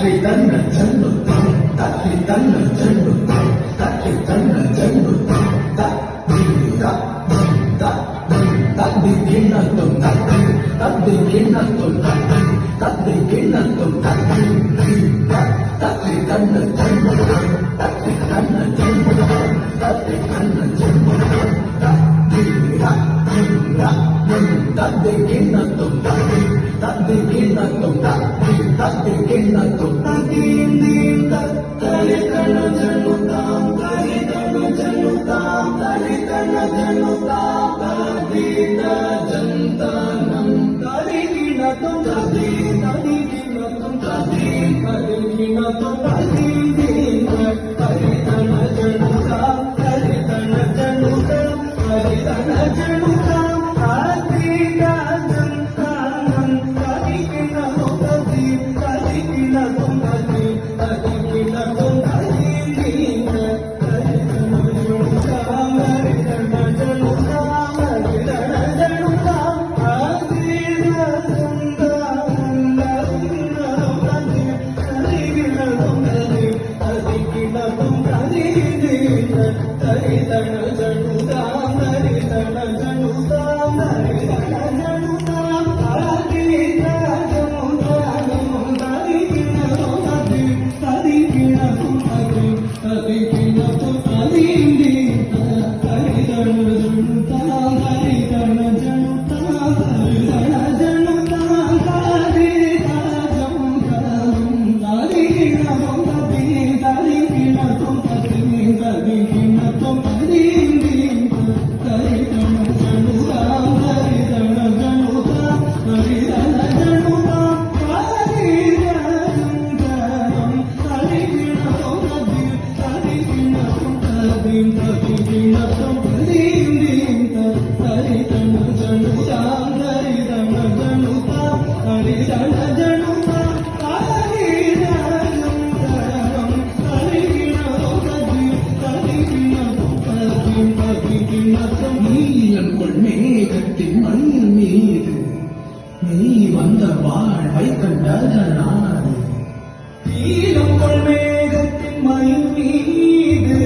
தட்டி தன்ன ஜன்னு தட்டி தன்ன ஜன்னு தட்டி தன்ன ஜன்னு தத்தி கிண்ணத்தும் தத்தி தத்தி கிண்ணத்தும் தத்தி தத்தி கிண்ணத்தும் தத்தி தத்தி தன்ன ஜன்னு தத்தி தன்ன ஜன்னு தத்தி தன்ன ஜன்னு தத்தி கிண்ணத்தும் தத்தி தத்தி கிண்ணத்தும் தத்தி தத்தி கிண்ணத்தும் தத்தி தலி தன ஜன்னுதாம் தலி தன ஜன்னுதாம் தலி தன ஜன்னுதாம் தலி ஜன்தானம் தலி கிண்ணத்தும் தத்தி தலி கிண்ணத்தும் தத்தி தலி கிண்ணத்தும் தத்தி தலி தன ஜன்னுதாம் தலி தன ஜன்னுதாம் தலி தன ஜன்னுதாம் நீலங்கொள் மேகத்தின் மண்ணின் மீது நீ வந்த வாழ்வை கண்டதனாது நீலங்கொள் மேகத்தின் மண் மீது